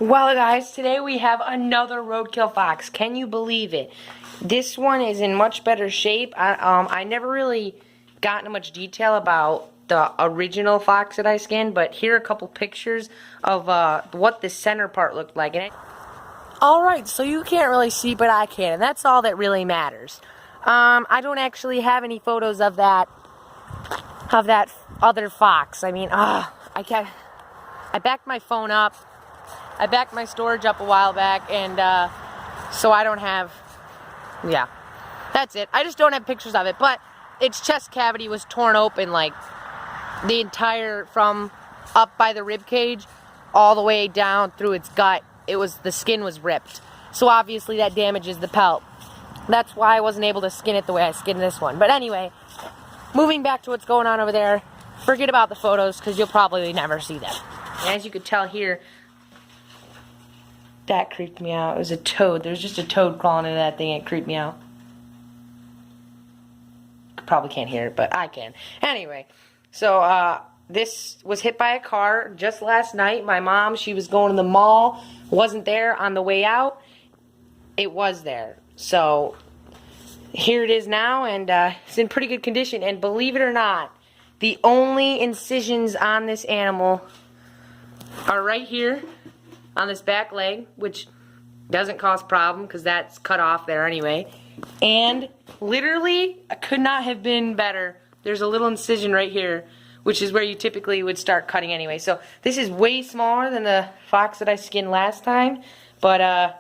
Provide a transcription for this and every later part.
Well, guys, today we have another roadkill fox. Can you believe it? This one is in much better shape. I never really got into much detail about the original fox that I skinned, but here are a couple pictures of what the center part looked like. Alright, so you can't really see, but I can, and that's all that really matters. I don't actually have any photos of that other fox. I mean, I backed my phone up. I backed my storage up a while back, and so I don't have, yeah, that's it. I just don't have pictures of it, but its chest cavity was torn open, like, the entire, from up by the rib cage, all the way down through its gut. The skin was ripped. So obviously that damages the pelt. That's why I wasn't able to skin it the way I skinned this one. But anyway, moving back to what's going on over there, forget about the photos, because you'll probably never see them. And as you could tell here, that creeped me out. It was a toad. There's just a toad crawling into that thing. It creeped me out. Probably can't hear it, but I can. Anyway, so this was hit by a car just last night. My mom, she was going to the mall, wasn't there on the way out. It was there. So here it is now, and it's in pretty good condition. And believe it or not, the only incisions on this animal are right here on this back leg, which doesn't cause problem because that's cut off there anyway. And literally, I could not have been better. There's a little incision right here, which is where you typically would start cutting anyway. So this is way smaller than the fox that I skinned last time, but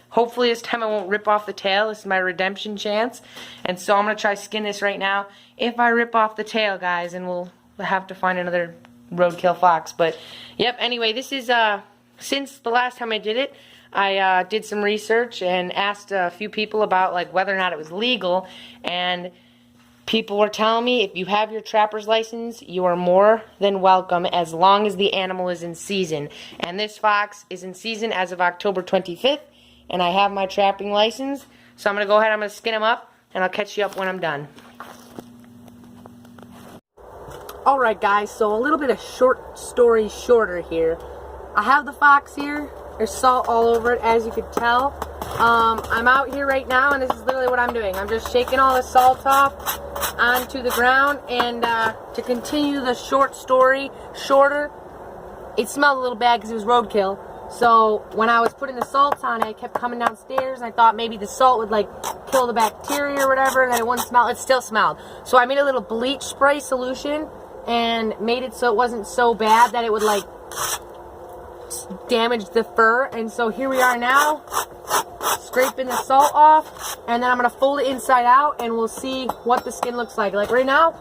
hopefully this time I won't rip off the tail. This is my redemption chance. And so I'm going to try skin this right now. If I rip off the tail, guys, and we'll have to find another roadkill fox. But, yep, anyway, this is, since the last time I did it, I did some research and asked a few people about, like, whether or not it was legal. And people were telling me if you have your trapper's license, you are more than welcome as long as the animal is in season. And this fox is in season as of October 25th. And I have my trapping license, so I'm going to go ahead, I'm going to skin him up, and I'll catch you up when I'm done. Alright guys, so a little bit of short story shorter here. I have the fox here, there's salt all over it as you could tell. I'm out here right now, and this is literally what I'm doing. I'm just shaking all the salt off onto the ground, and to continue the short story shorter, it smelled a little bad because it was roadkill. So when I was putting the salt on it, I kept coming downstairs, and I thought maybe the salt would like kill the bacteria or whatever, and that it wouldn't smell. It still smelled. So I made a little bleach spray solution and made it so it wasn't so bad that it would like damage the fur. And so here we are now, scraping the salt off, and then I'm gonna fold it inside out, and we'll see what the skin looks like. Like right now,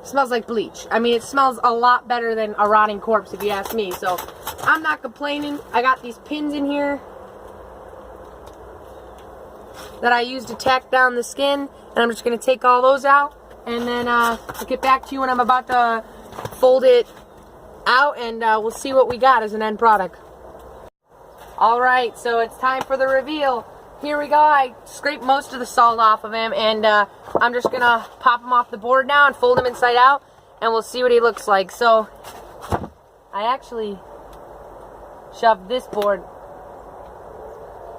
it smells like bleach. I mean, it smells a lot better than a rotting corpse if you ask me. So I'm not complaining. I got these pins in here that I use to tack down the skin, and I'm just going to take all those out, and then I'll get back to you when I'm about to fold it out, and we'll see what we got as an end product. Alright, so it's time for the reveal. Here we go. I scraped most of the salt off of him, and I'm just going to pop him off the board now and fold him inside out, and we'll see what he looks like. So I actually shoved this board.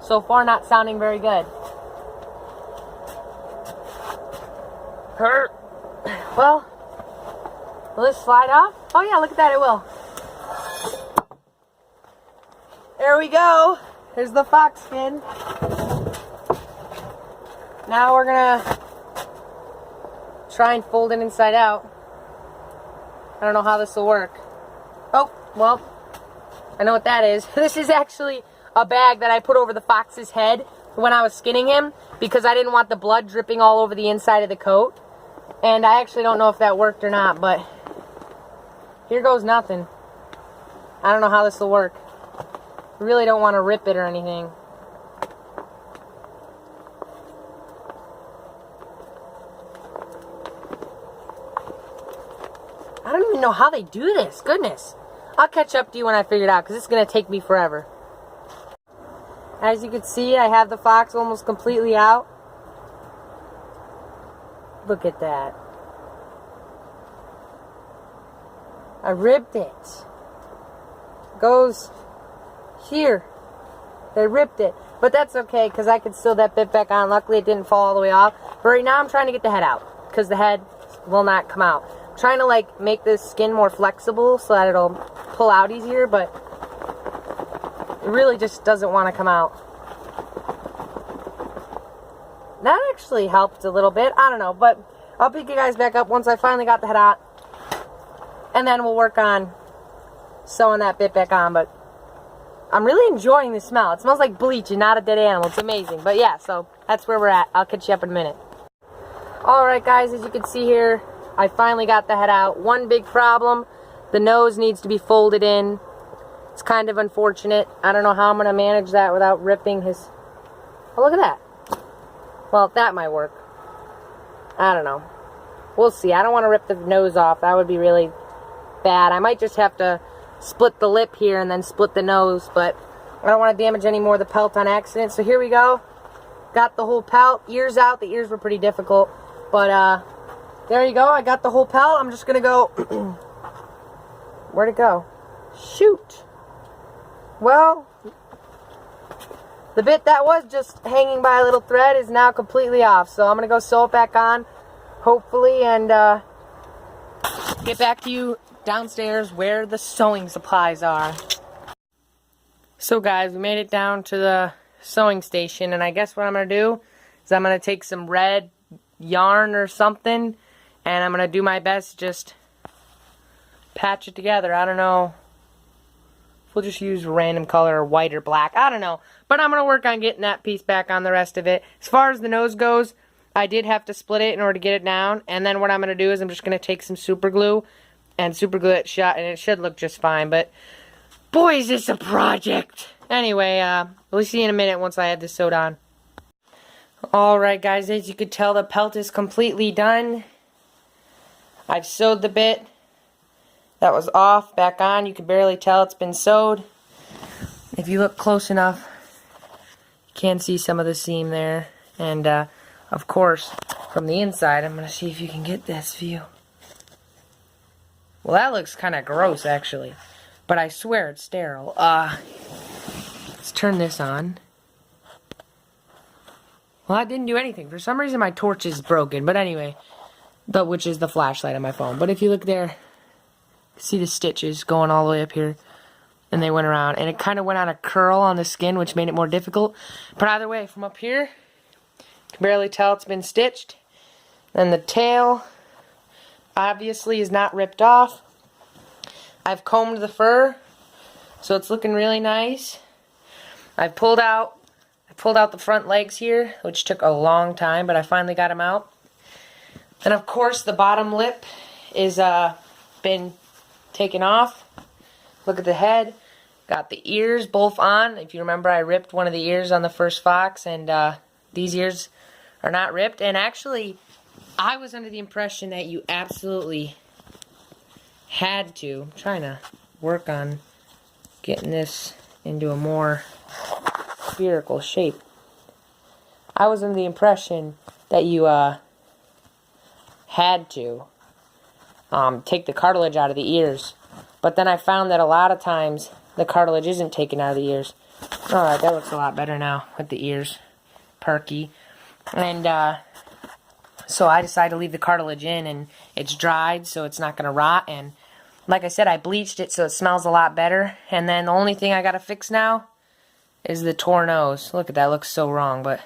So far not sounding very good. Well, will this slide off? Oh yeah, look at that, it will. There we go. There's the fox skin. Now we're gonna try and fold it inside out. I don't know how this will work. Oh, well, I know what that is. This is actually a bag that I put over the fox's head when I was skinning him because I didn't want the blood dripping all over the inside of the coat. And I actually don't know if that worked or not, but here goes nothing. I don't know how this will work. I really don't want to rip it or anything. I don't even know how they do this. Goodness. I'll catch up to you when I figure it out, because it's going to take me forever. As you can see, I have the fox almost completely out. Look at that. I ripped it. Goes Here. They ripped it. But that's okay, because I could sew that bit back on. Luckily, it didn't fall all the way off. But right now, I'm trying to get the head out, because the head will not come out. I'm trying to, like, make this skin more flexible so that it'll pull out easier, but it really just doesn't want to come out. That actually helped a little bit. I don't know, but I'll pick you guys back up once I finally got the head out. And then we'll work on sewing that bit back on, but I'm really enjoying the smell. It smells like bleach and not a dead animal. It's amazing. But yeah, so that's where we're at. I'll catch you up in a minute. Alright guys, as you can see here, I finally got the head out. One big problem, the nose needs to be folded in. It's kind of unfortunate. I don't know how I'm going to manage that without ripping his... Oh, look at that. Well, that might work. I don't know. We'll see. I don't want to rip the nose off. That would be really bad. I might just have to split the lip here and then split the nose, but I don't want to damage any more of the pelt on accident. So here we go. Got the whole pelt. Ears out. The ears were pretty difficult, but there you go. I got the whole pelt. I'm just gonna go. Where'd it go? Shoot. Well, the bit that was just hanging by a little thread is now completely off, so I'm gonna go sew it back on, hopefully, and get back to you downstairs where the sewing supplies are. So guys, we made it down to the sewing station, and I guess what I'm going to do is I'm going to take some red yarn or something, and I'm going to do my best to just patch it together. I don't know. We'll just use a random color, white or black. I don't know. But I'm going to work on getting that piece back on the rest of it. As far as the nose goes, I did have to split it in order to get it down, and then what I'm going to do is I'm just going to take some super glue and super glue it shut, and it should look just fine, but boy, is this a project. Anyway, we'll see you in a minute once I have this sewed on. Alright guys, as you could tell, the pelt is completely done. I've sewed the bit that was off back on. You can barely tell it's been sewed. If you look close enough, you can see some of the seam there. And of course, from the inside, I'm going to see if you can get this view. Well, that looks kind of gross, actually. But I swear it's sterile. Let's turn this on. Well, that didn't do anything. For some reason, my torch is broken. But anyway, which is the flashlight on my phone. But if you look there, see the stitches going all the way up here. And they went around. And it kind of went on a curl on the skin, which made it more difficult. But either way, from up here, you can barely tell it's been stitched. Then the tail obviously is not ripped off. I've combed the fur, so it's looking really nice. I pulled out the front legs here, which took a long time, but I finally got them out. And of course, the bottom lip is been taken off. Look at the head. Got the ears both on. If you remember, I ripped one of the ears on the first fox, and these ears are not ripped. And actually, I was under the impression that you absolutely had to. I'm trying to work on getting this into a more spherical shape. I was under the impression that you had to take the cartilage out of the ears. But then I found that a lot of times the cartilage isn't taken out of the ears. Alright, that looks a lot better now with the ears perky. And so I decided to leave the cartilage in, and it's dried so it's not going to rot. And like I said, I bleached it so it smells a lot better. And then the only thing I got to fix now is the torn nose. Look at that, looks so wrong, but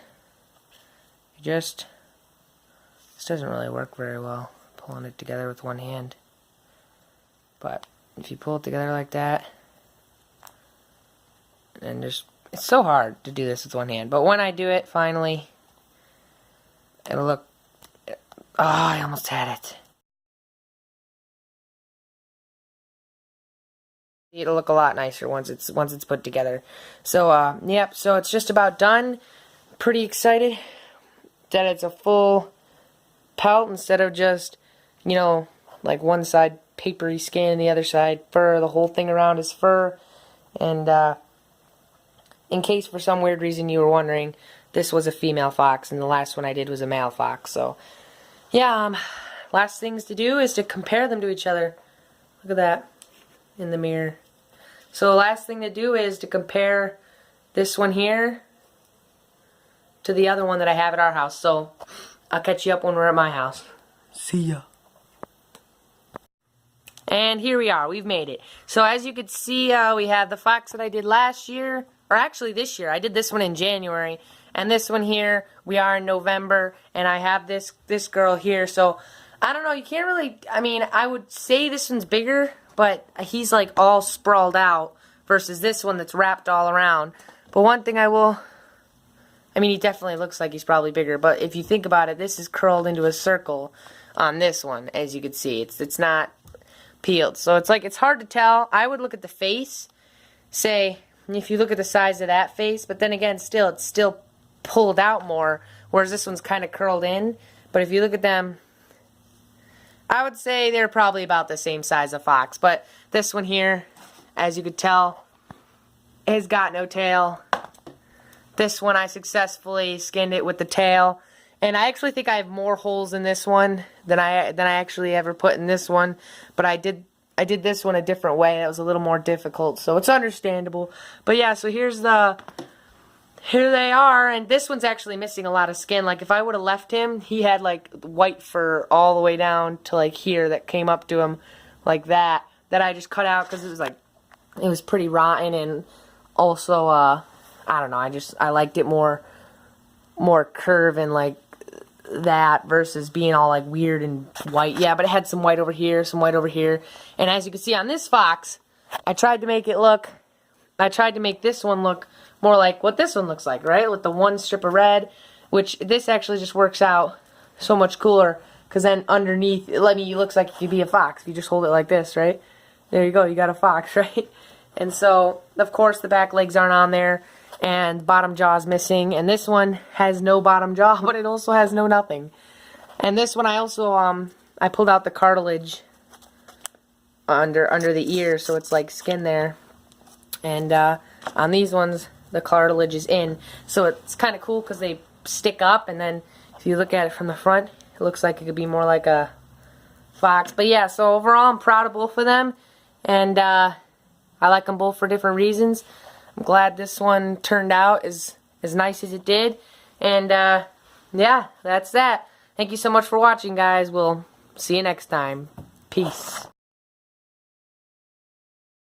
this doesn't really work very well, pulling it together with one hand. But if you pull it together like that, and it's so hard to do this with one hand. But when I do it, finally, it'll look... Oh, I almost had it. It'll look a lot nicer once it's put together. So, yep, so it's just about done. Pretty excited that it's a full pelt instead of just, you know, like one side papery skin and the other side fur. The whole thing around is fur. And in case for some weird reason you were wondering, this was a female fox and the last one I did was a male fox. So yeah, last things to do is to compare them to each other. Look at that in the mirror. So the last thing to do is to compare this one here to the other one that I have at our house. So I'll catch you up when we're at my house. See ya. And here we are. We've made it. So as you can see, we have the fox that I did last year, or actually this year. I did this one in January. And this one here, we are in November, and I have this girl here. So I don't know, you can't really, I mean, I would say this one's bigger, but he's like all sprawled out versus this one that's wrapped all around. But one thing I mean, he definitely looks like he's probably bigger, but if you think about it, this is curled into a circle on this one, as you can see. It's not peeled. So it's like, it's hard to tell. I would look at the face, say, if you look at the size of that face, but then again, still, it's still pulled out more, whereas this one's kind of curled in. But if you look at them, I would say they're probably about the same size of fox. But this one here, as you could tell, has got no tail. This one I successfully skinned it with the tail. And I actually think I have more holes in this one than I actually ever put in this one. But I did this one a different way. That was a little more difficult, so it's understandable. But yeah, so here they are, and this one's actually missing a lot of skin. Like, if I would have left him, he had like white fur all the way down to like here that came up to him like that I just cut out because it was like, it was pretty rotten. And also I don't know, I liked it more curve and like that versus being all like weird and white. Yeah, but it had some white over here, some white over here. And as you can see on this fox, I tried to make this one look more like what this one looks like, right? With the one strip of red, which this actually just works out so much cooler because then underneath, it looks like it could be a fox. If you just hold it like this, right? There you go, you got a fox, right? And so, of course, the back legs aren't on there, and bottom jaw is missing. And this one has no bottom jaw, but it also has no nothing. And this one I also, I pulled out the cartilage under the ear, so it's like skin there. And on these ones, the cartilage is in. So it's kind of cool because they stick up, and then if you look at it from the front, it looks like it could be more like a fox. But yeah, so overall, I'm proud of both of them. And I like them both for different reasons. I'm glad this one turned out as nice as it did. And yeah, that's that. Thank you so much for watching, guys. We'll see you next time. Peace.